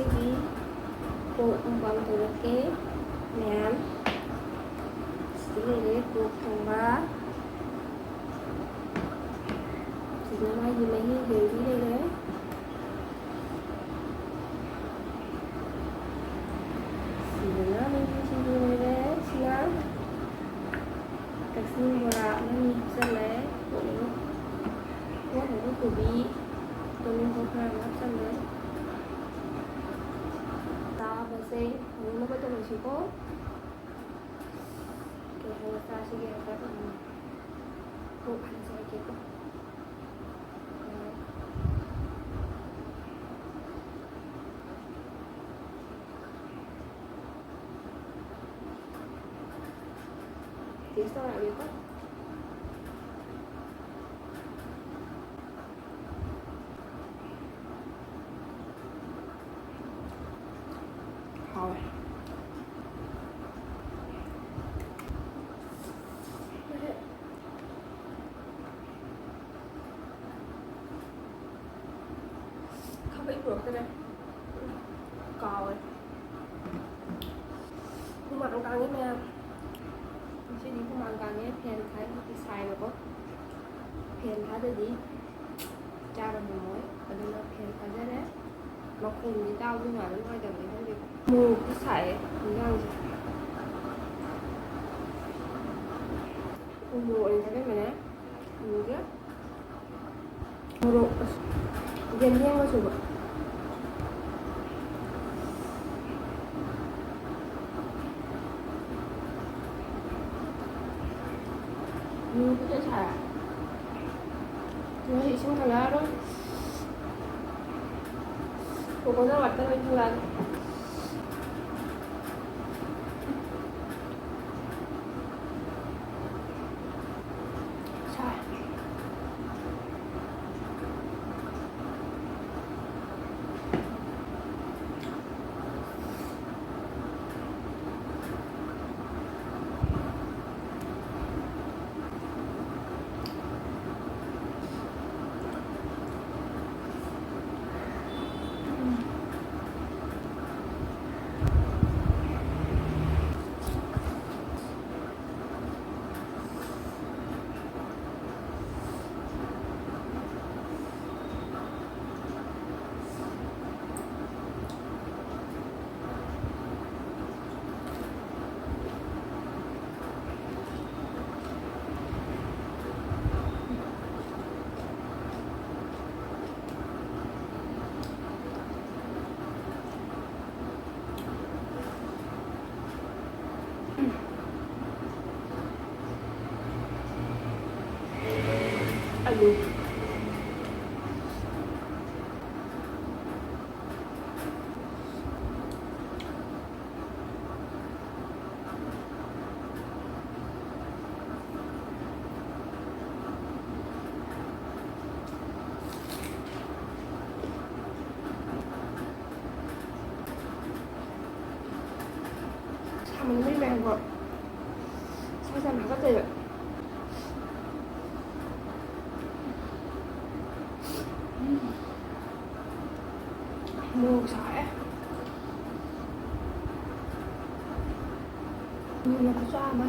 TV 꼭 한번 들을게. mẹ để cuộc thằng ba thì nó nói gì mấy cái gì dưới đây đấy thì nó lên trên đây đấy xíu cái xin vào nó nhìn ra đấy cũng có một cái tủ bị tôi nên có hai nó chân đấy ta và xe nó có cho mình chỉ có sige agad kung ano sa equipo. Tienes ahora abierto. Rồi. Không ít được cái đây cò nhưng mà ăn căng với nha chứ đi không ăn căng nhé phèn thái cái xài rồi có phèn thái được gì cha rồi mình mới ở đây là phèn thái ra đấy nó cùng với tao nhưng mà nó ngoài chẳng thấy không được mua cái xài mình ăn gì mua thì thấy mày nè mua cái mua dân nhiên có chụp cái chả nó thì xuống thằng đó cô có ra mặt tay bên thằng lần aduh sao mình mới mang rồi sao mà có tiền mua sỏi nhưng mà có xoa mà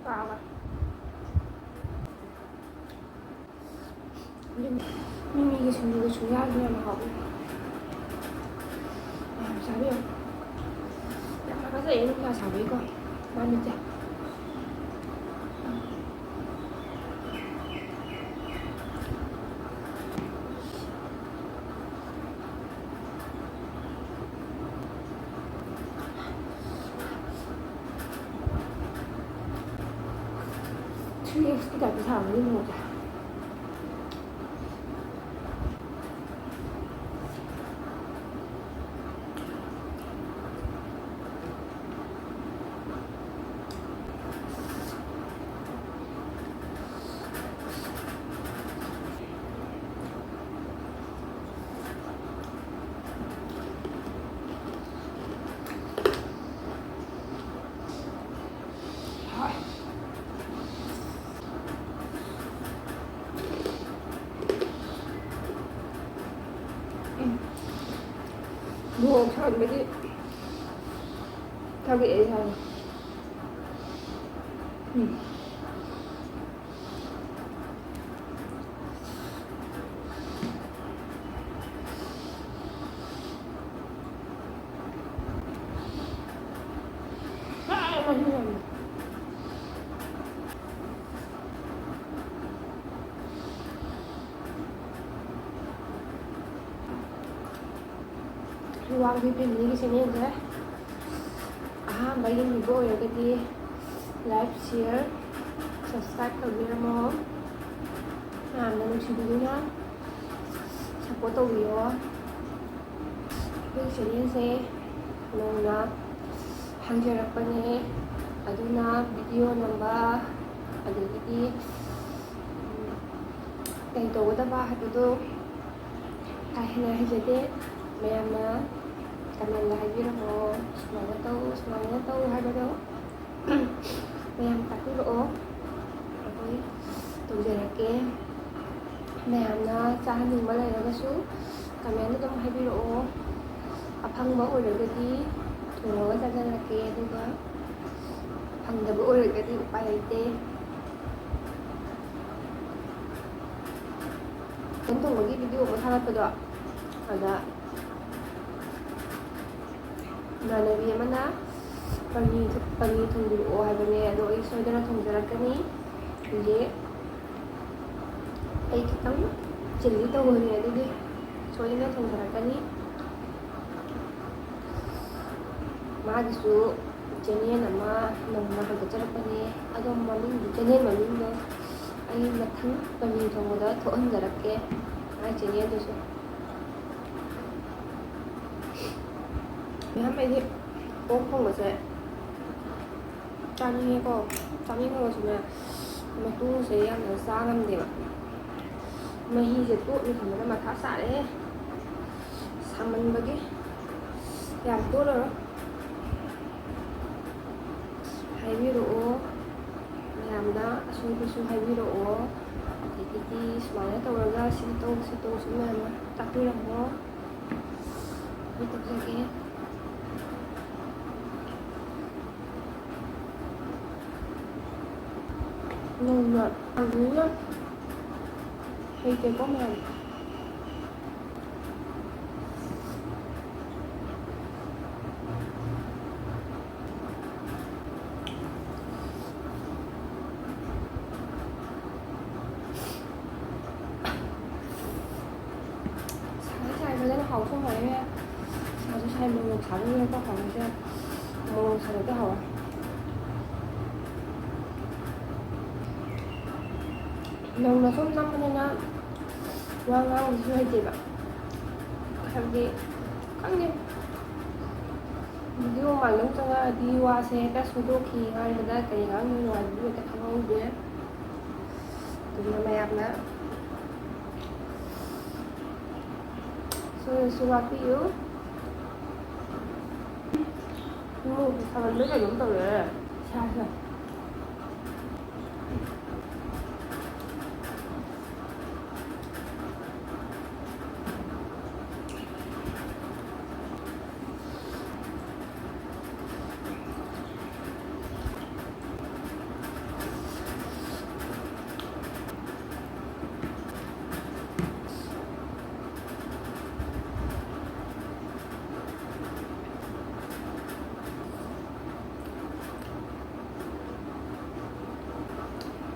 vào mà nhưng 이게 중요한 게 하고 잘해요. 가서 이렇게 하자고 이거 많이 돼. 틀린 스피드 앞에 잘 안 올리는 거죠. 뭐 사람들이 자기 애상 맛있네. qua cái phim những cái xe này thế mấy người vô cái gì like share subscribe taubiꯔꯝꯃꯣ ꯌꯥꯝꯅ ꯅꯨꯡꯁꯤꯕꯤꯗꯨꯅ support ꯇꯧꯕꯤꯌꯣ ꯑꯩꯈꯣꯏ ꯆꯦꯅꯦꯜꯁꯦ ꯅꯧꯅ ꯍꯥꯡꯖꯔꯛꯄꯅꯦ ꯑꯗꯨꯅ video ꯅꯝꯕ ꯑꯗꯒꯤꯗꯤ ꯀꯩ ꯇꯧꯒꯗꯕ ꯍꯥꯏꯕꯗꯣ ꯀꯥ ꯍꯦꯟꯅ ꯍꯩꯖꯗꯦ ꯃꯌꯥꯝꯅ ꯀꯃꯦꯟꯗ ꯍꯥꯏꯕꯤꯔꯝꯃꯣ ꯁꯨꯃꯥꯏꯅ ꯇꯧ ꯍꯥꯏꯕꯗꯣ ꯃꯌꯥꯝ ꯇꯥꯛꯄꯤꯔꯛꯑꯣ ꯑꯩꯈꯣꯏ ꯇꯧꯖꯔꯛꯀꯦ ꯃꯌꯥꯝꯅ ꯆꯥꯍꯟꯅꯤꯡꯕ ꯂꯩꯔꯒꯁꯨ ꯀꯃꯦꯟꯗ ꯑꯗꯨꯝ ꯍꯥꯏꯕꯤꯔꯛꯑꯣ ꯑꯐꯪꯕ ꯑꯣꯏꯔꯒꯗꯤ ꯊꯣꯡꯉꯒ ꯆꯥꯖꯔꯛꯀꯦ ꯑꯗꯨꯒ ꯐꯪꯗꯕ ꯑꯣꯏꯔꯒꯗꯤ ꯎꯄꯥꯏ ꯂꯩꯇꯦ ꯊꯣꯡꯕꯒꯤ ꯚꯤꯗꯤꯑꯣ ꯑꯃ ꯊꯥꯒꯠꯄꯗꯣ ꯑꯗ 이만하게 하면 빨리 통비로 하면은 아도 이 소이더라 통자라까니 이제 이 기타 젤리도 거기에 아도 소이나 통자라까니 마기수 제니엔 아마 너무 하고 저렇거니 아도 마민 제니엔 마민도 아이 마탕 빨리 통보다 더 흔들었게 아이 제니엔도서 한마디 뽕뽕 것에 짜닝이고 짜닝이고 주면 ꯃꯇꯨꯡꯁꯦ ꯌꯥꯝꯅ ꯆꯥꯉꯝꯗꯦꯕ ꯃꯍꯤꯁꯦ ꯇꯣꯠꯂꯤ ꯊꯝꯕꯗ ꯃꯊꯥ ꯁꯥꯔꯦ ꯁꯥꯃꯟꯕꯒꯤ ꯌꯥꯝ ꯇꯣꯠꯂꯔꯣꯏ ꯍꯥꯏꯕꯤꯔꯛꯑꯣ ꯃꯌꯥꯝꯅ ꯑꯁꯣꯏꯕꯁꯨ ꯍꯥꯏꯕꯤꯔꯛꯑꯣ ꯑꯗꯒꯤꯗꯤ ꯁꯨꯃꯥꯏꯅ ꯇꯧꯔꯒ ꯁꯤ ꯇꯧ ꯁꯨꯝ ꯃꯌꯥꯝꯅ ꯇꯥꯛꯄꯤꯔꯝꯃꯣ ꯑꯩ ꯇꯧꯖꯒꯦ 너무 아니야 되게 꼬면 살살 그냥 하고 싶어요. 아주 잘 먹는 자기가 하면서 뭐 잘도 하고 너무나 솜sam하느냐 왕왕 수해지가 가기 깡님 video mà lúc trong đi qua xe các số đô khi ngay người ta kể cả người ngoài người ta không không biết từ nhà mẹ đó suy phiếu mua sao mình biết là đúng từ rồi sai rồi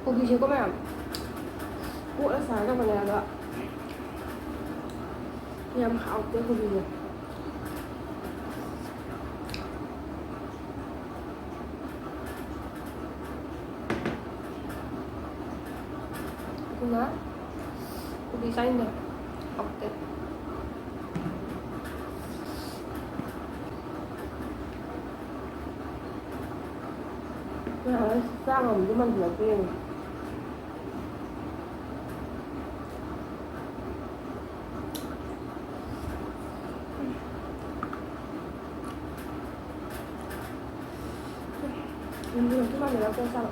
고기 제거면 꼭 xài trong nhà đó nhằm hảo cái 고기 này cũng 고기 쌓인다 어때? 그냥 싹 엄지만 들었지 이거 투마니라 껴서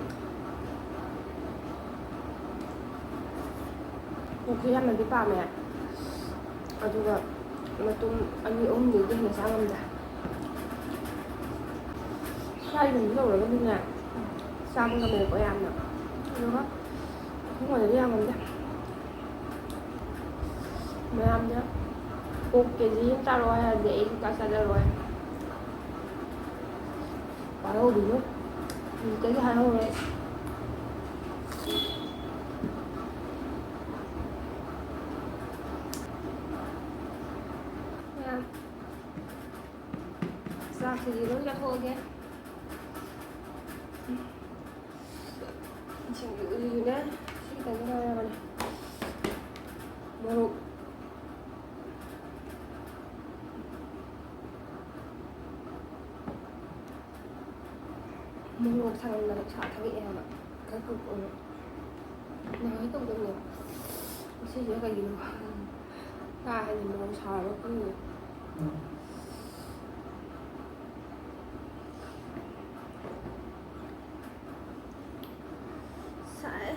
그 하면 네 밤에 아주가 ꯃꯇꯨꯡ ꯑꯅꯤ ꯑꯍꯨꯝꯗꯒꯤ ꯍꯦꯟꯅ ꯆꯥ ꯉꯝꯗꯦ. ꯁ꯭ꯋꯥꯏꯒꯨꯝꯕ ꯇꯧꯔꯒꯗꯤꯅꯦ ꯆꯥꯕ ꯉꯝꯃꯦꯕꯀꯣ ꯌꯥꯝꯅ. ꯑꯗꯨꯒ ꯑꯩꯈꯣꯏꯉꯣꯟꯗꯗꯤ ꯌꯥꯝ ꯉꯝꯗꯦ. ꯃꯌꯥꯝꯅ ꯑꯣꯛ KG ꯑꯃ ꯆꯥꯔꯛꯑꯣ ꯍꯥꯏꯔꯗꯤ ꯑꯩ ꯁꯨꯡꯆꯥ ꯆꯥꯖꯔꯣꯏ. ꯋꯥꯔꯧꯕꯤꯅꯨ. ꯍꯧꯖꯤꯛꯇꯒꯤ ꯍꯥꯏꯍꯧꯔꯦ. ꯃꯌꯥꯝ ꯆꯥꯛꯁꯤꯗꯤ ꯂꯣꯏ ꯆꯥꯊꯣꯛꯑꯒꯦ. ꯁꯤꯡꯖꯨꯁꯤꯁꯨꯅꯦ ꯁꯤ ꯈꯤꯇꯪ ꯉꯥꯏꯔꯕꯅꯦ. ꯃꯣꯔꯣꯛ ꯁꯥꯍꯟꯗꯅ ꯄꯩꯁꯥ ꯊꯥꯒꯠꯑꯦ ꯍꯥꯏꯕ. ꯈꯔ ꯈꯛ ꯅꯍꯥꯟ ꯇꯧꯗꯕꯅꯦ. ꯉꯁꯤꯁꯦ ꯀꯩꯒꯤꯅꯣ ꯀꯥ ꯍꯦꯟꯅ ꯃꯣꯔꯣꯛ ꯁꯥꯔꯕ ꯈꯪꯗꯦ. ꯁꯥꯏ.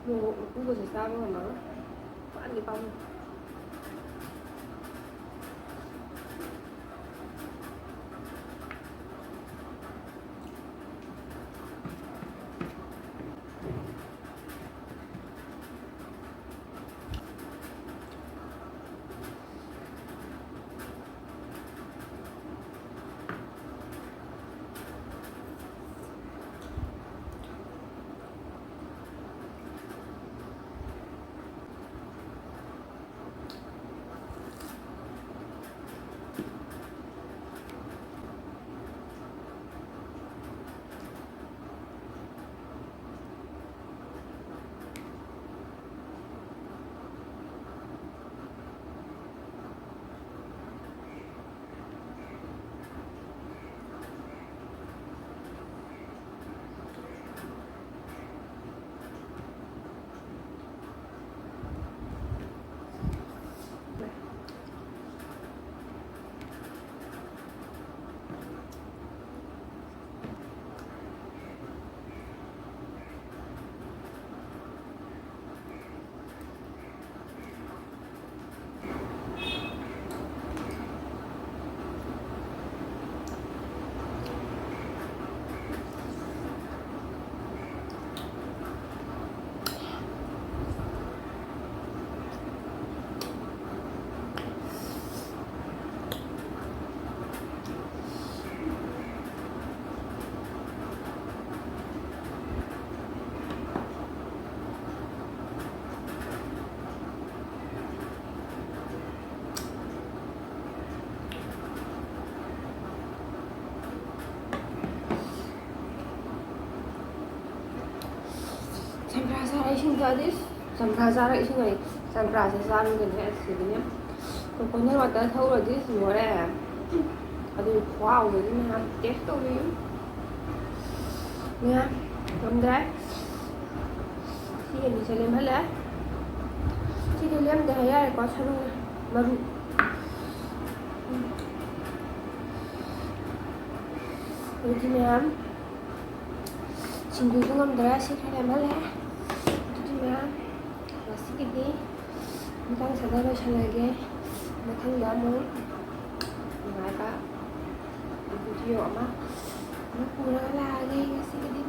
ꯃꯣꯔꯣꯛ ꯃꯀꯨꯒꯁꯦ ꯆꯥꯕ ꯉꯝꯃꯔꯣꯏ. ꯄꯥꯝꯗꯤ ꯄꯥꯝꯃꯦ. ꯆꯝꯄ꯭ꯔꯥ ꯆꯥꯔ ꯏꯁꯤꯡ ꯊꯛꯑꯗꯤ ꯆꯝꯄ꯭ꯔꯥ ꯆꯥꯔ ꯏꯁꯤꯡ ꯍꯥꯏ. ꯆꯝꯄ꯭ꯔꯥꯁꯦ ꯆꯥꯔꯒꯅꯦ ꯑꯁꯤꯗꯅꯦ ꯀꯣꯀꯣꯅꯠ ꯋꯥꯇꯔ ꯊꯧꯔꯗꯤ ꯂꯣꯏꯔꯦ. ꯑꯗꯨꯒꯤ ꯈꯨꯍꯥꯎꯗꯨꯗꯤ ꯃꯌꯥꯝ ꯇꯦꯁ ꯇꯧꯕꯤꯌꯨ. ꯃꯌꯥꯝ ꯉꯝꯗ꯭ꯔꯦ. ꯁꯤꯒ ꯑꯅꯤꯁꯦ ꯂꯦꯝꯍꯜꯂꯦ. ꯁꯤꯗꯤ ꯂꯦꯝꯗꯦ ꯍꯥꯏꯌꯥꯔꯦꯀꯣ. ꯁꯔꯨ ꯃꯔꯨ. ꯑꯗꯨꯗꯤ ꯃꯌꯥꯝ ꯁꯤꯡꯖꯨꯁꯨ ꯉꯝꯗ꯭ꯔꯦ. ꯁꯤ ꯈꯔ ꯂꯦꯝꯍꯜꯂꯦ. ꯑꯗꯨꯗꯤ ꯃꯌꯥꯝ ꯉꯁꯤꯒꯤꯗꯤ ꯃꯇꯥꯡ ꯆꯥꯗ ꯂꯣꯏꯁꯜꯂꯒꯦ. ꯃꯊꯪꯗ ꯑꯃꯨꯛ ꯅꯨꯡꯉꯥꯏꯕ ꯚꯤꯗꯤꯑꯣ ꯑꯃ ꯄꯨꯔꯒ ꯂꯥꯛꯑꯒꯦ. ꯉꯁꯤꯒꯤꯗꯤ